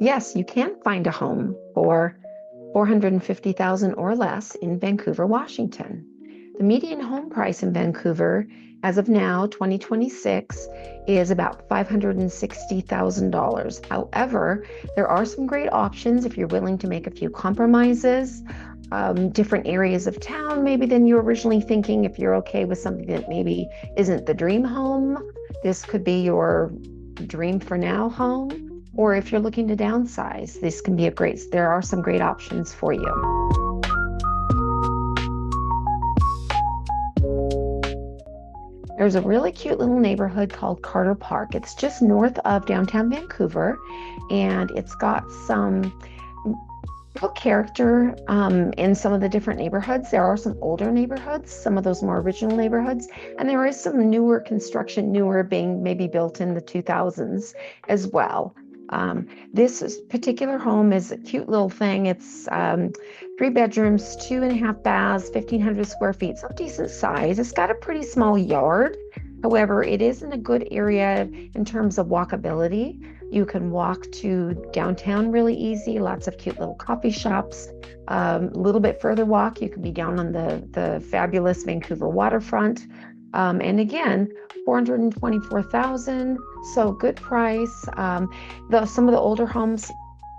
Yes, you can find a home for 450,000 or less in Vancouver, Washington. The median home price in Vancouver, as of now, 2026, is about $560,000. However, there are some great options if you're willing to make a few compromises, different areas of town maybe than you were originally thinking. If you're okay with something that maybe isn't the dream home, this could be your dream for now home. Or if you're looking to downsize, this can be there are some great options for you. There's a really cute little neighborhood called Carter Park. It's just north of downtown Vancouver, and it's got some real character in some of the different neighborhoods. There are some older neighborhoods, some of those more original neighborhoods, and there is some newer construction, newer being maybe built in the 2000s as well. This particular home is a cute little thing. It's 3 bedrooms, 2.5 baths, 1,500 square feet, so decent size. It's got a pretty small yard. However, it is in a good area in terms of walkability. You can walk to downtown really easy, lots of cute little coffee shops. A little bit further walk, you can be down on the fabulous Vancouver waterfront. And again, 424,000, so good price. Some of the older homes,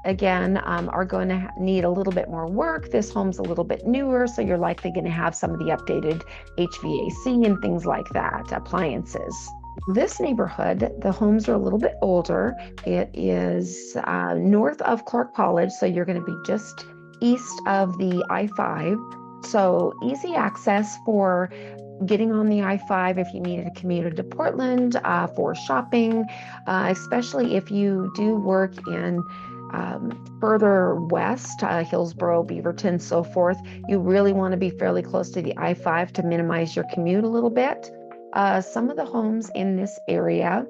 again, are going to need a little bit more work. This home's a little bit newer, so you're likely going to have some of the updated HVAC and things like that, appliances. This neighborhood, the homes are a little bit older. It is north of Clark College, so you're going to be just east of the I-5. So easy access for getting on the I-5 if you needed to commute to Portland for shopping, especially if you do work in further west, Hillsborough, Beaverton, so forth. You really want to be fairly close to the I-5 to minimize your commute a little bit. Some of the homes in this area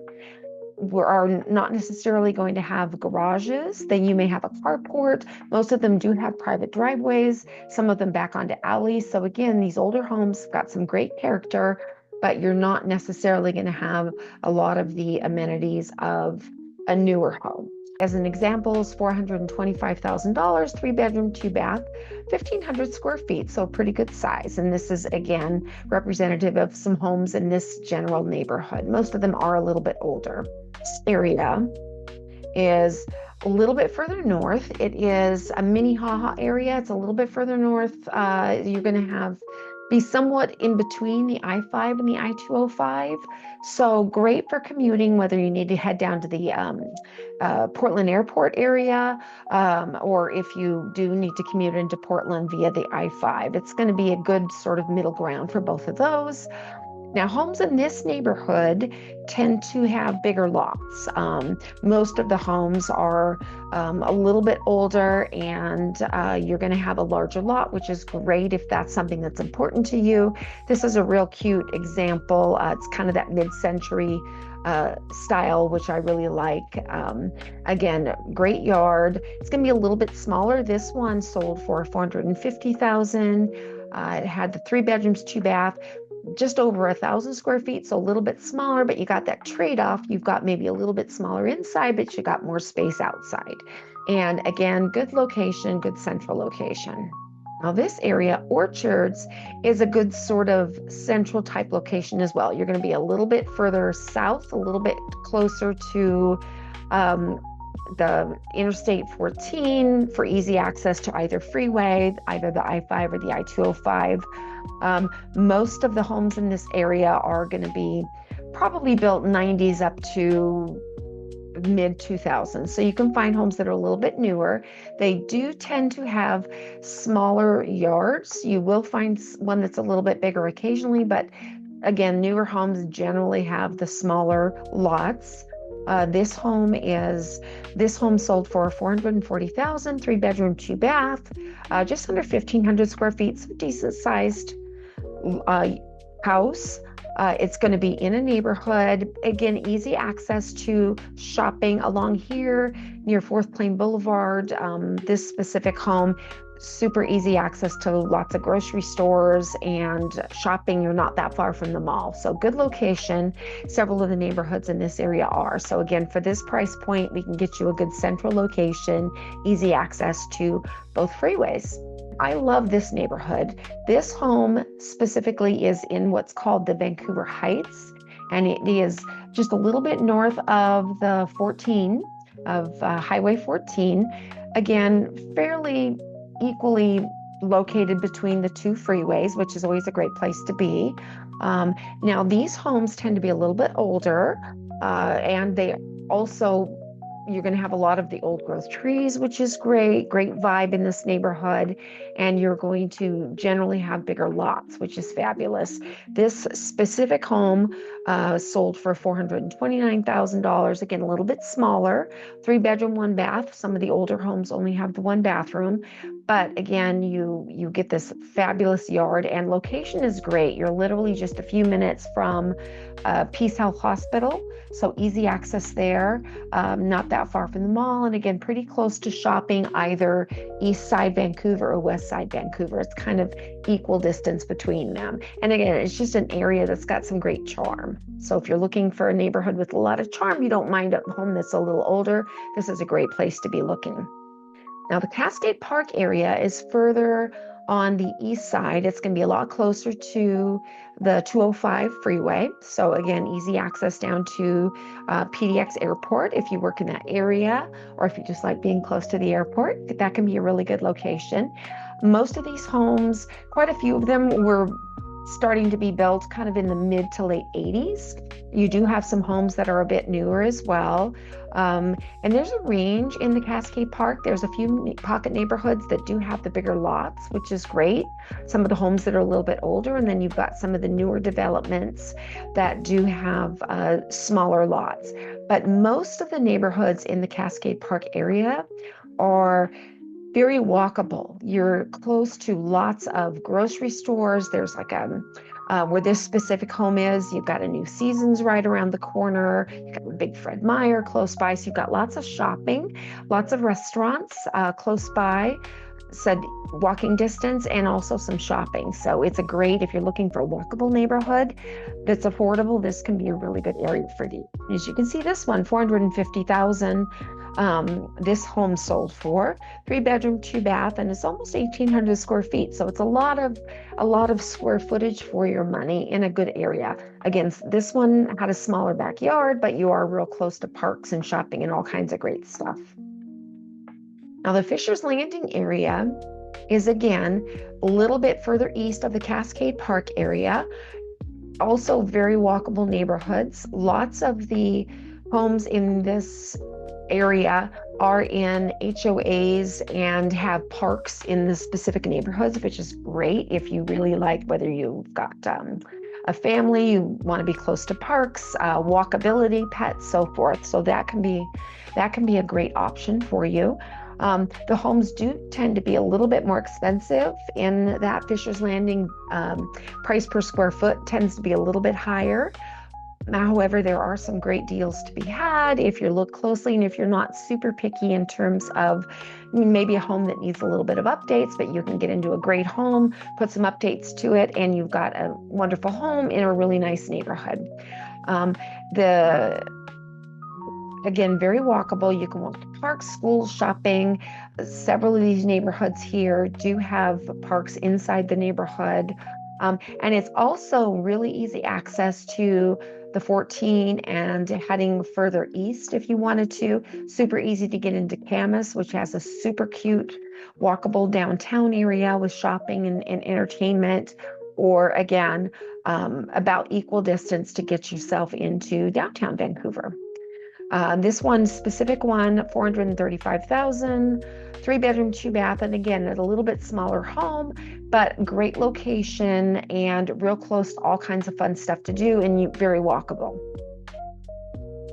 are not necessarily going to have garages. Then you may have a carport. Most of them do have private driveways, some of them back onto alleys. So again, these older homes have got some great character, but you're not necessarily going to have a lot of the amenities of a newer home. As an example, is $425,000, 3 bedroom, 2 bath, 1,500 square feet, so pretty good size. And this is, again, representative of some homes in this general neighborhood. Most of them are a little bit older. This area is a little bit further north. It is a Minnehaha area. It's a little bit further north. You're going to be somewhat in between the I-5 and the I-205. So great for commuting, whether you need to head down to the Portland Airport area, or if you do need to commute into Portland via the I-5. It's going to be a good sort of middle ground for both of those. Now, homes in this neighborhood tend to have bigger lots. Most of the homes are a little bit older, and you're going to have a larger lot, which is great if that's something that's important to you. This is a real cute example. It's kind of that mid-century style, which I really like. Again, great yard. It's going to be a little bit smaller. This one sold for $450,000. It had the 3 bedrooms, 2 bath, just over 1,000 square feet, so a little bit smaller, but you got that trade-off. You've got maybe a little bit smaller inside, but you got more space outside. And again, good location, good central location. Now this area, Orchards, is a good sort of central type location as well. You're going to be a little bit further south, a little bit closer to the Interstate 14 for easy access to either freeway, either the I-5 or the I-205. Most of the homes in this area are going to be probably built 90s up to mid 2000s. So you can find homes that are a little bit newer. They do tend to have smaller yards. You will find one that's a little bit bigger occasionally, but again, newer homes generally have the smaller lots. This home sold for $440,000, 3 bedroom, 2 bath, just under 1,500 square feet, so decent sized house. It's going to be in a neighborhood. Again, easy access to shopping along here near Fourth Plain Boulevard. This specific home, super easy access to lots of grocery stores and shopping. You're not that far from the mall. So good location. Several of the neighborhoods in this area are. So again, for this price point, we can get you a good central location, easy access to both freeways. I love this neighborhood. This home specifically is in what's called the Vancouver Heights, and it is just a little bit north of the 14, of Highway 14. Again, fairly equally located between the two freeways, which is always a great place to be. Now, these homes tend to be a little bit older, and they also, you're going to have a lot of the old growth trees, which is great, great vibe in this neighborhood. And you're going to generally have bigger lots, which is fabulous. This specific home sold for $429,000. Again, a little bit smaller, 3-bedroom, 1-bath. Some of the older homes only have the 1 bathroom. But again, you get this fabulous yard, and location is great. You're literally just a few minutes from Peace Health Hospital, so easy access there. Not that far from the mall, and again, pretty close to shopping, either east side Vancouver or west side Vancouver. It's kind of equal distance between them. And again, it's just an area that's got some great charm. So if you're looking for a neighborhood with a lot of charm, you don't mind a home that's a little older, this is a great place to be looking. Now, the Cascade Park area is further on the east side. It's going to be a lot closer to the 205 freeway. So again, easy access down to PDX Airport if you work in that area, or if you just like being close to the airport, that can be a really good location. Most of these homes, quite a few of them were starting to be built kind of in the mid to late 80s. You do have some homes that are a bit newer as well. And there's a range in the Cascade Park. There's a few pocket neighborhoods that do have the bigger lots, which is great. Some of the homes that are a little bit older, and then you've got some of the newer developments that do have smaller lots. But most of the neighborhoods in the Cascade Park area are very walkable. You're close to lots of grocery stores. There's like where this specific home is, you've got a New Seasons right around the corner. You've got a big Fred Meyer close by. So you've got lots of shopping, lots of restaurants close by, said walking distance, and also some shopping. So it's a great, if you're looking for a walkable neighborhood that's affordable, this can be a really good area for you. As you can see, this one, $450,000. This home sold for 3-bedroom, 2-bath, and it's almost 1,800 square feet. So it's a lot of square footage for your money in a good area. Again, this one had a smaller backyard, but you are real close to parks and shopping and all kinds of great stuff. Now, the Fisher's Landing area is, again, a little bit further east of the Cascade Park area. Also very walkable neighborhoods. Lots of the homes in this area are in HOAs and have parks in the specific neighborhoods, which is great if you really like, whether you've got a family, you want to be close to parks, walkability, pets, so forth. So that can be a great option for you. The homes do tend to be a little bit more expensive in that Fisher's Landing. Price per square foot tends to be a little bit higher. However, there are some great deals to be had if you look closely, and if you're not super picky in terms of maybe a home that needs a little bit of updates, but you can get into a great home, put some updates to it, and you've got a wonderful home in a really nice neighborhood. Again, very walkable. You can walk to parks, schools, shopping. Several of these neighborhoods here do have parks inside the neighborhood. And it's also really easy access to the 14 and heading further east if you wanted to. Super easy to get into Camas, which has a super cute, walkable downtown area with shopping and entertainment. Or again, about equal distance to get yourself into downtown Vancouver. This one, specific one, $435,000, 3-bedroom, 2-bath, and again, a little bit smaller home, but great location and real close to all kinds of fun stuff to do, and very walkable.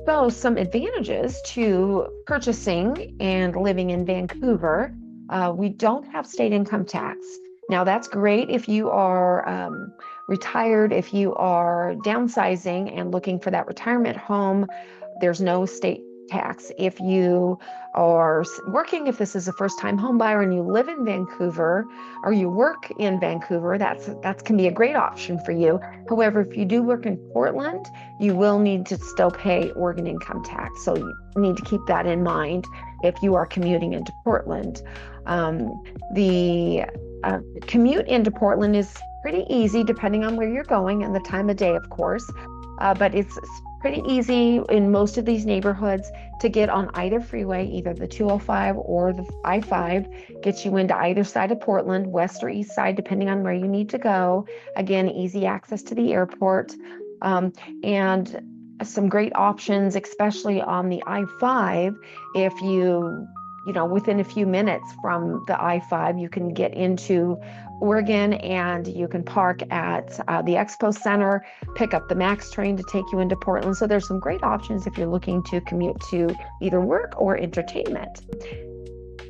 So some advantages to purchasing and living in Vancouver. We don't have state income tax. Now that's great if you are retired, if you are downsizing and looking for that retirement home. There's no state tax. If you are working, if this is a first-time home buyer and you live in Vancouver or you work in Vancouver, that can be a great option for you. However, if you do work in Portland, you will need to still pay Oregon income tax. So you need to keep that in mind if you are commuting into Portland. The commute into Portland is pretty easy depending on where you're going and the time of day, of course. But it's pretty easy in most of these neighborhoods to get on either freeway, either the 205 or the I-5, gets you into either side of Portland, west or east side, depending on where you need to go. Again, easy access to the airport. And some great options, especially on the I-5. If within a few minutes from the I-5, you can get into Oregon and you can park at the Expo Center, pick up the MAX train to take you into Portland. So there's some great options if you're looking to commute to either work or entertainment.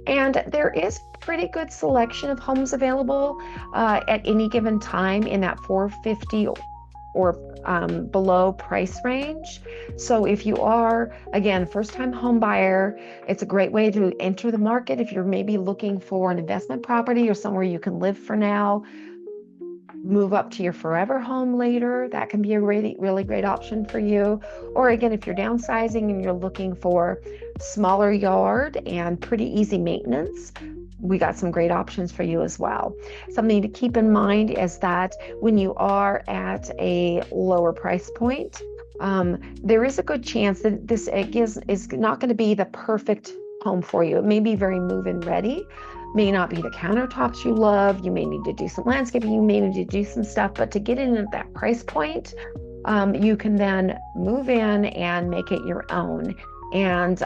And there is pretty good selection of homes available at any given time in that 450 or below price range. So if you are, again, first-time home buyer, it's a great way to enter the market. If you're maybe looking for an investment property or somewhere you can live for now, move up to your forever home later, that can be a really, really great option for you. Or again, if you're downsizing and you're looking for smaller yard and pretty easy maintenance, we got some great options for you as well. Something to keep in mind is that when you are at a lower price point, there is a good chance that this is not going to be the perfect home for you. It may be very move-in ready, may not be the countertops you love. You may need to do some landscaping, you may need to do some stuff, but to get in at that price point, you can then move in and make it your own. And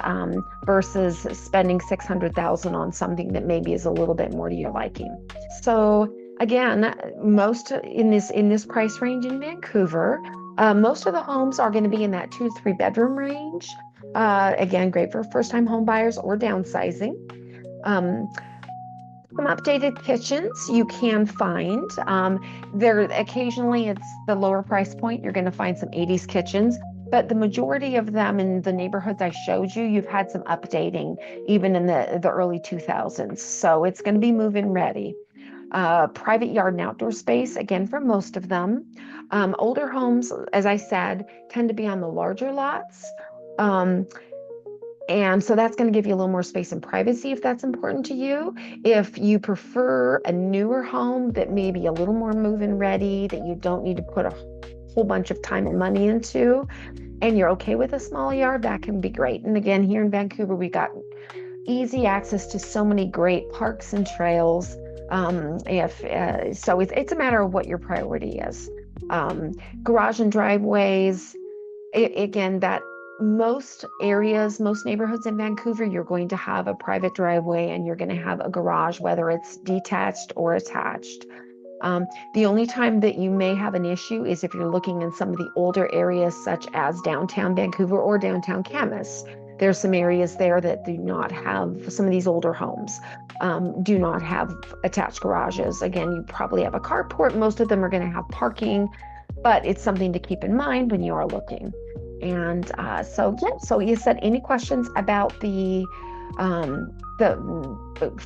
versus spending $600,000 on something that maybe is a little bit more to your liking. So again, most in this price range in Vancouver, most of the homes are going to be in that 2 to 3 bedroom range. Again, great for first-time home buyers or downsizing. Some updated kitchens you can find. There occasionally it's the lower price point. You're going to find some 80s kitchens. But the majority of them in the neighborhoods I showed you, you've had some updating even in the early 2000s. So it's going to be move-in ready. Private yard and outdoor space, again, for most of them. Older homes, as I said, tend to be on the larger lots. And so that's going to give you a little more space and privacy if that's important to you. If you prefer a newer home that may be a little more move-in ready, that you don't need to put a whole bunch of time and money into, and you're okay with a small yard, that can be great. And again, here in Vancouver, we got easy access to so many great parks and trails. So it's a matter of what your priority is. Garage and driveways, again, that most areas, most neighborhoods in Vancouver, you're going to have a private driveway and you're going to have a garage, whether it's detached or attached. The only time that you may have an issue is if you're looking in some of the older areas, such as downtown Vancouver or downtown Camas. There's some areas there that do not have, some of these older homes do not have attached garages. Again, you probably have a carport. Most of them are going to have parking, but it's something to keep in mind when you are looking. And so you said, any questions about the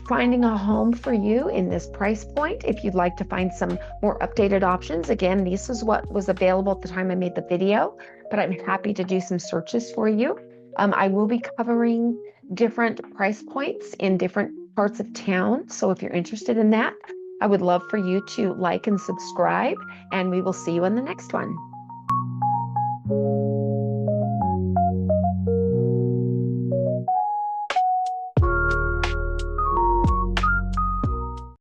finding a home for you in this price point? If you'd like to find some more updated options, again, this is what was available at the time I made the video, but I'm happy to do some searches for you. I will be covering different price points in different parts of town. So if you're interested in that, I would love for you to like and subscribe, and we will see you in the next one.